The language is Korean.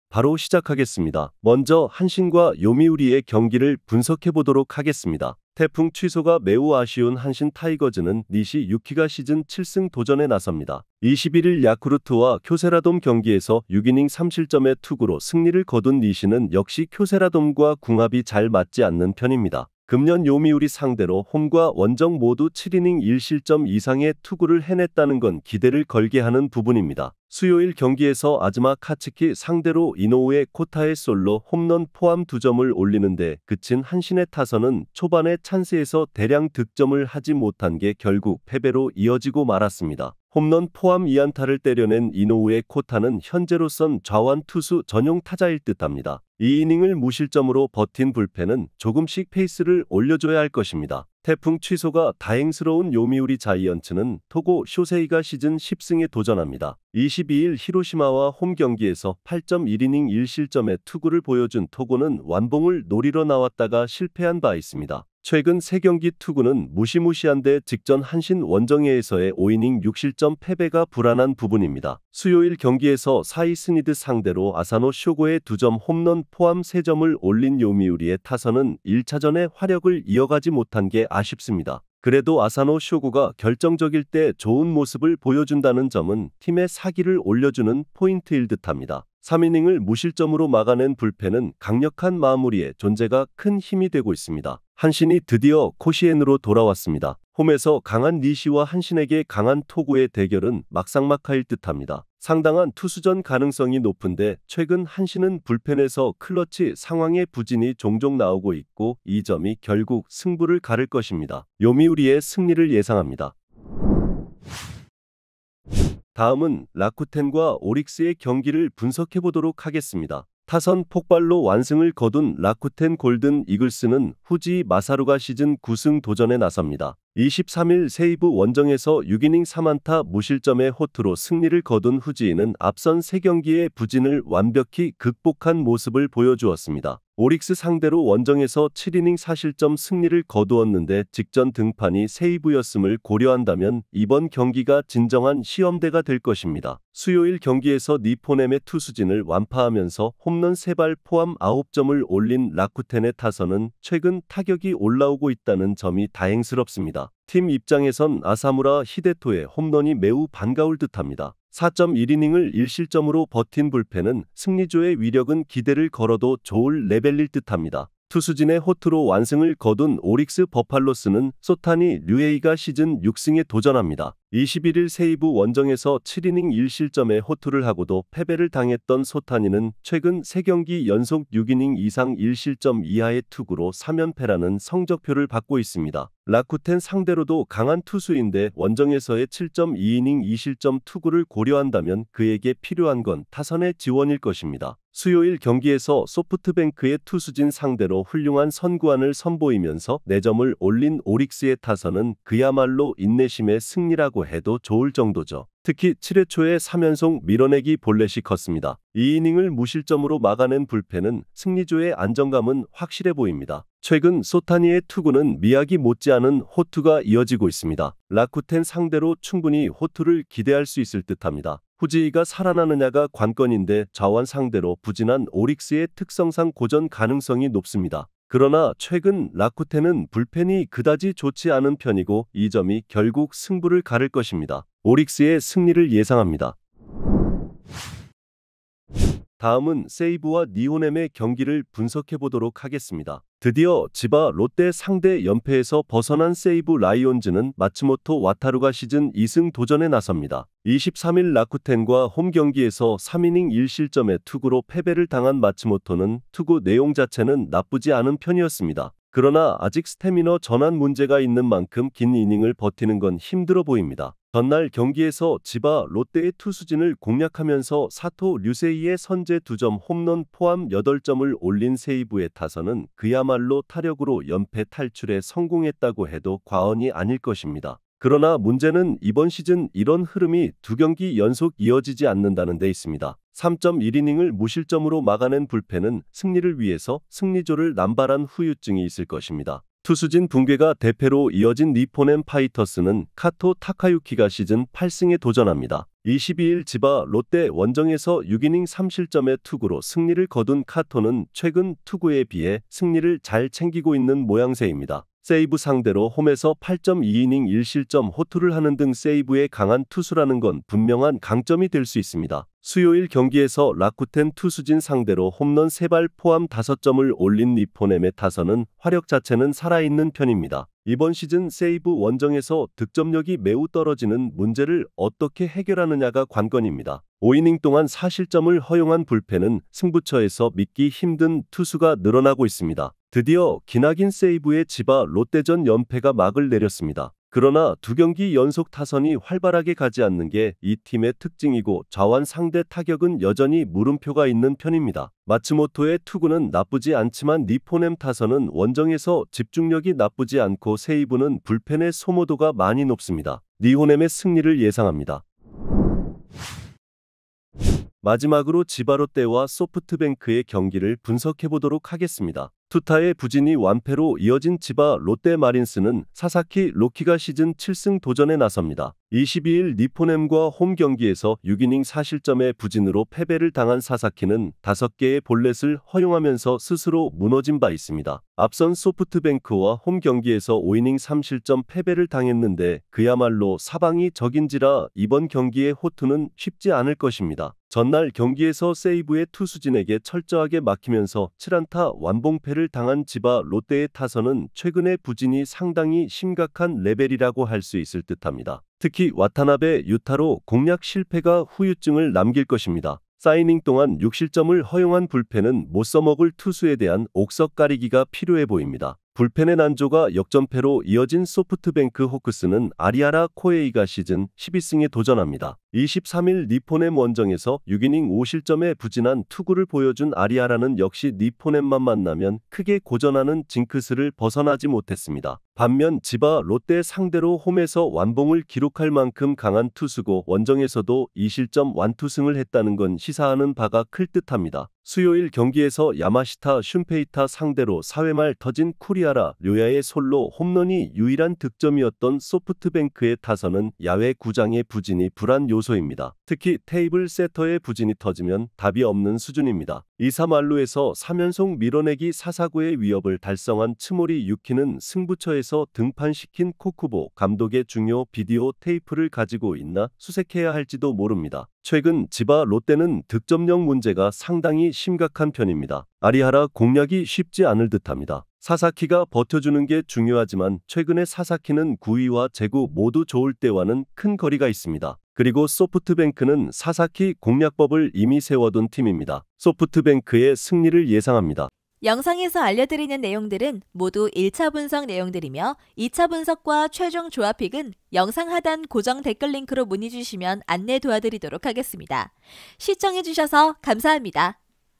바로 시작하겠습니다. 먼저 한신과 요미우리의 경기를 분석해 보도록 하겠습니다. 태풍 취소가 매우 아쉬운 한신 타이거즈는 니시 유키가 시즌 7승 도전에 나섭니다. 21일 야쿠르트와 쿄세라돔 경기에서 6이닝 3실점의 투구로 승리를 거둔 니시는 역시 쿄세라돔과 궁합이 잘 맞지 않는 편입니다. 금년 요미우리 상대로 홈과 원정 모두 7이닝 1실점 이상의 투구를 해냈다는 건 기대를 걸게 하는 부분입니다. 수요일 경기에서 아즈마 카츠키 상대로 이노우의 코타의 솔로 홈런 포함 2점을 올리는데 그친 한신의 타선은 초반에 찬스에서 대량 득점을 하지 못한 게 결국 패배로 이어지고 말았습니다. 홈런 포함 2안타를 때려낸 이노우의 코타는 현재로선 좌완 투수 전용 타자일 듯합니다. 2이닝을 무실점으로 버틴 불펜은 조금씩 페이스를 올려줘야 할 것입니다. 태풍 취소가 다행스러운 요미우리 자이언츠는 토고 쇼세이가 시즌 10승에 도전합니다. 22일 히로시마와 홈 경기에서 8.1이닝 1실점의 투구를 보여준 토고는 완봉을 노리러 나왔다가 실패한 바 있습니다. 최근 3경기 투구는 무시무시한데 직전 한신 원정회에서의 5이닝 6실점 패배가 불안한 부분입니다. 수요일 경기에서 사이 스니드 상대로 아사노 쇼고의 2점 홈런 포함 3점을 올린 요미우리의 타선은 1차전의 화력을 이어가지 못한 게 아쉽습니다. 그래도 아사노 쇼고가 결정적일 때 좋은 모습을 보여준다는 점은 팀의 사기를 올려주는 포인트일 듯합니다. 3이닝을 무실점으로 막아낸 불펜은 강력한 마무리에 존재가 큰 힘이 되고 있습니다. 한신이 드디어 코시엔으로 돌아왔습니다. 홈에서 강한 니시와 한신에게 강한 토고의 대결은 막상막하일 듯합니다. 상당한 투수전 가능성이 높은데 최근 한신은 불펜에서 클러치 상황의 부진이 종종 나오고 있고 이 점이 결국 승부를 가를 것입니다. 요미우리의 승리를 예상합니다. 다음은 라쿠텐과 오릭스의 경기를 분석해 보도록 하겠습니다. 타선 폭발로 완승을 거둔 라쿠텐 골든 이글스는 후지 마사루가 시즌 9승 도전에 나섭니다. 23일 세이브 원정에서 6이닝 3안타 무실점의 호투로 승리를 거둔 후지인은 앞선 3경기의 부진을 완벽히 극복한 모습을 보여주었습니다. 오릭스 상대로 원정에서 7이닝 4실점 승리를 거두었는데 직전 등판이 세이브였음을 고려한다면 이번 경기가 진정한 시험대가 될 것입니다. 수요일 경기에서 니포넴의 투수진을 완파하면서 홈런 3발 포함 9점을 올린 라쿠텐의 타선은 최근 타격이 올라오고 있다는 점이 다행스럽습니다. 팀 입장에선 아사무라 히데토의 홈런이 매우 반가울 듯합니다. 4.1이닝을 1실점으로 버틴 불펜은 승리조의 위력은 기대를 걸어도 좋을 레벨일 듯합니다. 투수진의 호투로 완승을 거둔 오릭스 버팔로스는 소타니 류에이가 시즌 6승에 도전합니다. 21일 세이브 원정에서 7이닝 1실점의 호투를 하고도 패배를 당했던 소타니는 최근 3경기 연속 6이닝 이상 1실점 이하의 투구로 3연패라는 성적표를 받고 있습니다. 라쿠텐 상대로도 강한 투수인데 원정에서의 7.2이닝 2실점 투구를 고려한다면 그에게 필요한 건 타선의 지원일 것입니다. 수요일 경기에서 소프트뱅크의 투수진 상대로 훌륭한 선구안을 선보이면서 4점을 올린 오릭스의 타선은 그야말로 인내심의 승리라고 해도 좋을 정도죠. 특히 7회 초에 3연속 밀어내기 볼넷이 컸습니다. 2이닝을 무실점으로 막아낸 불펜은 승리조의 안정감은 확실해 보입니다. 최근 소타니의 투구는 미야기 못지않은 호투가 이어지고 있습니다. 라쿠텐 상대로 충분히 호투를 기대할 수 있을 듯합니다. 후지이가 살아나느냐가 관건인데 좌완 상대로 부진한 오릭스의 특성상 고전 가능성이 높습니다. 그러나 최근 라쿠텐은 불펜이 그다지 좋지 않은 편이고 이 점이 결국 승부를 가를 것입니다. 오릭스의 승리를 예상합니다. 다음은 세이브와 니호넴의 경기를 분석해 보도록 하겠습니다. 드디어 지바 롯데 상대 연패에서 벗어난 세이브 라이온즈는 마츠모토 와타루가 시즌 2승 도전에 나섭니다. 23일 라쿠텐과 홈 경기에서 3이닝 1실점의 투구로 패배를 당한 마츠모토는 투구 내용 자체는 나쁘지 않은 편이었습니다. 그러나 아직 스태미너 전환 문제가 있는 만큼 긴 이닝을 버티는 건 힘들어 보입니다. 전날 경기에서 지바 롯데의 투수진을 공략하면서 사토 류세이의 선제 2점 홈런 포함 8점을 올린 세이브의 타선은 그야말로 타력으로 연패 탈출에 성공했다고 해도 과언이 아닐 것입니다. 그러나 문제는 이번 시즌 이런 흐름이 2경기 연속 이어지지 않는다는 데 있습니다. 3.1이닝을 무실점으로 막아낸 불펜은 승리를 위해서 승리조를 남발한 후유증이 있을 것입니다. 투수진 붕괴가 대패로 이어진 니포넨 파이터스는 카토 타카유키가 시즌 8승에 도전합니다. 22일 지바 롯데 원정에서 6이닝 3실점의 투구로 승리를 거둔 카토는 최근 투구에 비해 승리를 잘 챙기고 있는 모양새입니다. 세이브 상대로 홈에서 8.2이닝 1실점 호투를 하는 등 세이브에 강한 투수라는 건 분명한 강점이 될 수 있습니다. 수요일 경기에서 라쿠텐 투수진 상대로 홈런 3발 포함 5점을 올린 니포넴의 타선은 화력 자체는 살아있는 편입니다. 이번 시즌 세이브 원정에서 득점력이 매우 떨어지는 문제를 어떻게 해결하느냐가 관건입니다. 5이닝 동안 4실점을 허용한 불펜은 승부처에서 믿기 힘든 투수가 늘어나고 있습니다. 드디어 기나긴 세이브의 지바 롯데전 연패가 막을 내렸습니다. 그러나 두 경기 연속 타선이 활발하게 가지 않는 게 이 팀의 특징이고 좌완 상대 타격은 여전히 물음표가 있는 편입니다. 마츠모토의 투구는 나쁘지 않지만 니포넴 타선은 원정에서 집중력이 나쁘지 않고 세이브는 불펜의 소모도가 많이 높습니다. 니호넴의 승리를 예상합니다. 마지막으로 지바 롯데와 소프트뱅크의 경기를 분석해보도록 하겠습니다. 투타의 부진이 완패로 이어진 지바 롯데 마린스는 사사키 로키가 시즌 7승 도전에 나섭니다. 22일 니포넴과 홈 경기에서 6이닝 4실점의 부진으로 패배를 당한 사사키는 5개의 볼넷을 허용하면서 스스로 무너진 바 있습니다. 앞선 소프트뱅크와 홈 경기에서 5이닝 3실점 패배를 당했는데 그야말로 사방이 적인지라 이번 경기의 호투는 쉽지 않을 것입니다. 전날 경기에서 세이브의 투수진에게 철저하게 막히면서 7안타 완봉패를 당한 지바 롯데의 타선은 최근의 부진이 상당히 심각한 레벨이라고 할 수 있을 듯합니다. 특히 와타나베 유타로 공략 실패가 후유증을 남길 것입니다. 4이닝 동안 6실점을 허용한 불펜은 못 써먹을 투수에 대한 옥석 가리기가 필요해 보입니다. 불펜의 난조가 역전패로 이어진 소프트뱅크 호크스는 아리아라 코에이가 시즌 12승에 도전합니다. 23일 니포넴 원정에서 6이닝 5실점의 부진한 투구를 보여준 아리아라는 역시 니포넴만 만나면 크게 고전하는 징크스를 벗어나지 못했습니다. 반면 지바 롯데 상대로 홈에서 완봉을 기록할 만큼 강한 투수고 원정에서도 2실점 완투승을 했다는 건 시사하는 바가 클 듯합니다. 수요일 경기에서 야마시타 슌페이타 상대로 4회 말 터진 쿠리아라 료야의 솔로 홈런이 유일한 득점이었던 소프트뱅크의 타선은 야외 구장의 부진이 불안 요소입니다. 특히 테이블 세터의 부진이 터지면 답이 없는 수준입니다. 2-3할루에서 3연속 밀어내기 4-4구의 위협을 달성한 츠모리 유키는 승부처에서 등판시킨 코쿠보 감독의 중요 비디오 테이프를 가지고 있나 수색해야 할지도 모릅니다. 최근 지바 롯데는 득점력 문제가 상당히 심각한 편입니다. 아리하라 공략이 쉽지 않을 듯합니다. 사사키가 버텨주는 게 중요하지만 최근에 사사키는 9위와 제구 모두 좋을 때와는 큰 거리가 있습니다. 그리고 소프트뱅크는 사사키 공략법을 이미 세워둔 팀입니다. 소프트뱅크의 승리를 예상합니다. 영상에서 알려드리는 내용들은 모두 1차 분석 내용들이며 2차 분석과 최종 조합픽은 영상 하단 고정 댓글 링크로 문의 주시면 안내 도와드리도록 하겠습니다. 시청해주셔서 감사합니다.